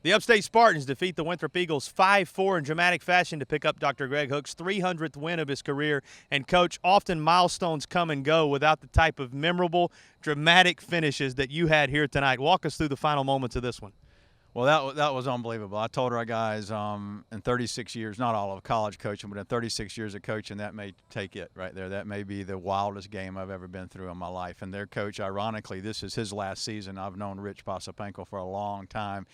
The Upstate Spartans defeat the Winthrop Eagles 5-4 in dramatic fashion to pick up Dr. Greg Hook's 300th win of his career. And, Coach, often milestones come and go without the type of memorable, dramatic finishes that you had here tonight. Walk us through the final moments of this one. Well, that was unbelievable. I told our guys in 36 years, not all of college coaching, but in 36 years of coaching, that may take it right there. That may be the wildest game I've ever been through in my life. And their coach, ironically, this is his last season. I've known Rich Posapenko for a long time.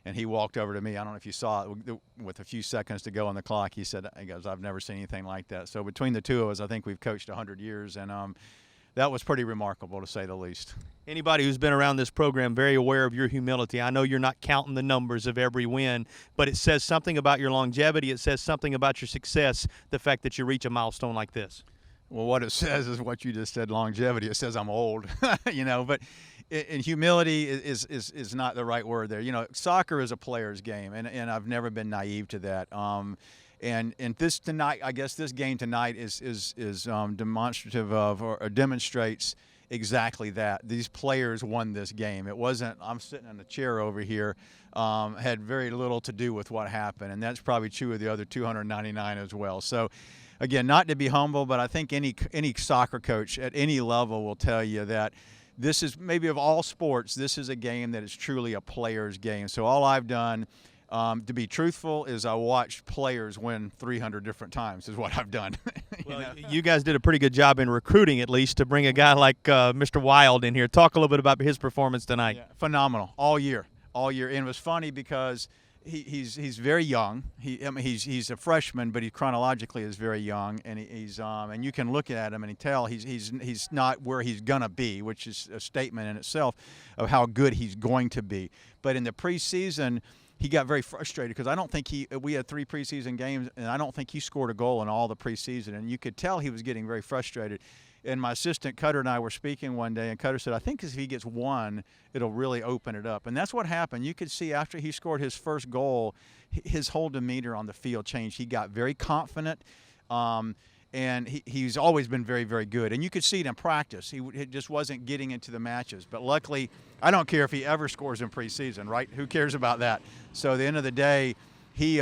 And he walked over to me. I don't know if you saw it. With a few seconds to go on the clock, he goes, I've never seen anything like that. So between the two of us, I think we've coached 100 years. And that was pretty remarkable, to say the least. Anybody who's been around this program very aware of your humility. I know you're not counting the numbers of every win, but it says something about your longevity. It says something about your success, the fact that you reach a milestone like this. Well, what it says is what you just said, longevity. It says I'm old, but and humility is not the right word there. Soccer is a player's game, and I've never been naive to that. And this tonight, I guess this game tonight is demonstrative of or demonstrates exactly that. These players won this game. It wasn't, I'm sitting in a chair over here, had very little to do with what happened, and that's probably true of the other 299 as well. So, again, not to be humble, but I think any soccer coach at any level will tell you that this is, maybe of all sports, this is a game that is truly a player's game. So all I've done, to be truthful, is I watched players win 300 different times is what I've done. Well, you guys did a pretty good job in recruiting, at least, to bring a guy like Mr. Wild in here. Talk a little bit about his performance tonight. Yeah, phenomenal all year. And it was funny because he's very young. He's a freshman, but he chronologically is very young, and he's and you can look at him and tell he's not where he's gonna be, which is a statement in itself of how good he's going to be. But in the preseason, he got very frustrated because I don't think we had 3 preseason games, and I don't think he scored a goal in all the preseason, and you could tell he was getting very frustrated. And my assistant Cutter and I were speaking one day, and Cutter said, I think if he gets one, it'll really open it up. And that's what happened. You could see after he scored his first goal, his whole demeanor on the field changed. He got very confident, and he's always been very, very good. And you could see it in practice. He just wasn't getting into the matches. But luckily, I don't care if he ever scores in preseason, right? Who cares about that? So at the end of the day, he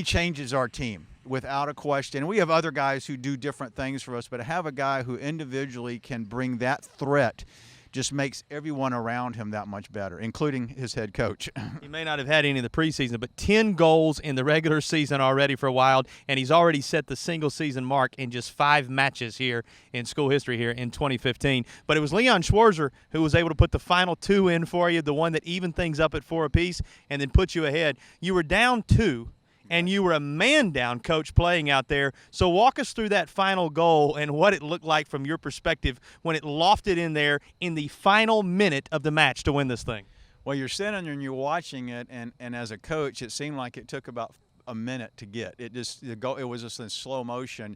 changes our team without a question. We have other guys who do different things for us, but to have a guy who individually can bring that threat just makes everyone around him that much better, including his head coach. He may not have had any in the preseason, but 10 goals in the regular season already for Wild, and he's already set the single-season mark in just 5 matches here in school history here in 2015. But it was Leon Schwarzer who was able to put the final 2 in for you, the one that evened things up at 4 apiece and then put you ahead. You were down 2. And you were a man down, Coach, playing out there. So walk us through that final goal and what it looked like from your perspective when it lofted in there in the final minute of the match to win this thing. Well, you're sitting and you're watching it, and as a coach, it seemed like it took about a minute to get. It was just in slow motion.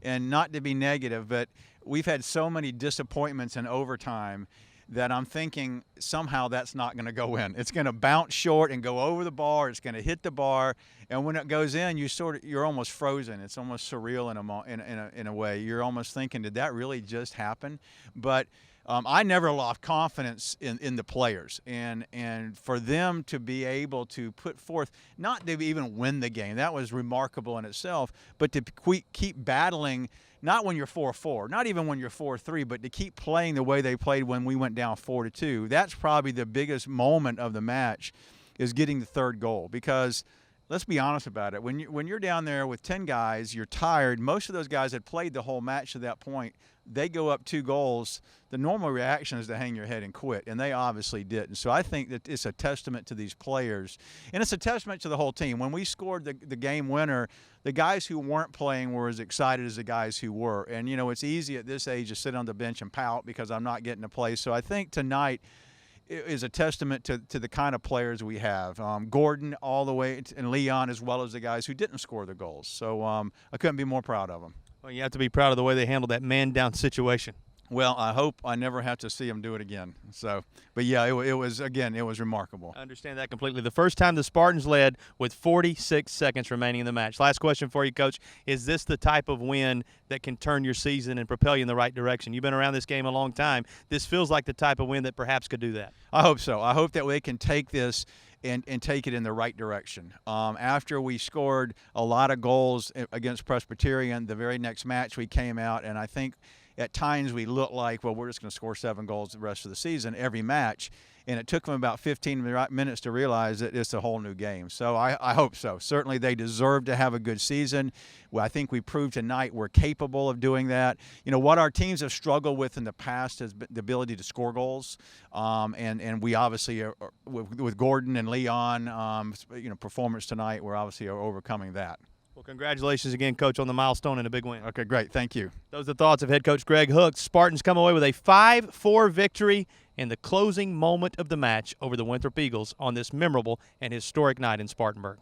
And not to be negative, but we've had so many disappointments in overtime that I'm thinking somehow that's not going to go in. It's going to bounce short and go over the bar. It's going to hit the bar, and when it goes in, you're almost frozen. It's almost surreal in a way. You're almost thinking, did that really just happen? But I never lost confidence in the players, and for them to be able to put forth, not to even win the game, that was remarkable in itself, but to keep battling. Not when you're 4-4, not even when you're 4-3, but to keep playing the way they played when we went down 4-2. That's probably the biggest moment of the match, is getting the 3rd goal. Because let's be honest about it. When you're down there with 10 guys, you're tired. Most of those guys had played the whole match to that point. They go up 2 goals. The normal reaction is to hang your head and quit, and they obviously didn't. So I think that it's a testament to these players, and it's a testament to the whole team. When we scored the game winner, the guys who weren't playing were as excited as the guys who were. And, it's easy at this age to sit on the bench and pout because I'm not getting to play. So I think tonight is a testament to the kind of players we have. Gordon all the way, and Leon, as well as the guys who didn't score the goals. So I couldn't be more proud of them. Well, you have to be proud of the way they handled that man-down situation. Well, I hope I never have to see him do it again. So, but yeah, it was remarkable. I understand that completely. The first time the Spartans led with 46 seconds remaining in the match. Last question for you, Coach. Is this the type of win that can turn your season and propel you in the right direction? You've been around this game a long time. This feels like the type of win that perhaps could do that. I hope so. I hope that we can take this and take it in the right direction. After we scored a lot of goals against Presbyterian, the very next match we came out, and I think at times we looked like, well, we're just going to score 7 goals the rest of the season every match. And it took them about 15 minutes to realize that it's a whole new game. So I hope so. Certainly they deserve to have a good season. Well, I think we proved tonight we're capable of doing that. You know, what our teams have struggled with in the past has been the ability to score goals. And we obviously, are, with Gordon and Leon, performance tonight, we're obviously overcoming that. Well, congratulations again, Coach, on the milestone and a big win. Okay, great. Thank you. Those are the thoughts of head coach Greg Hook. Spartans come away with a 5-4 victory in the closing moment of the match over the Winthrop Eagles on this memorable and historic night in Spartanburg.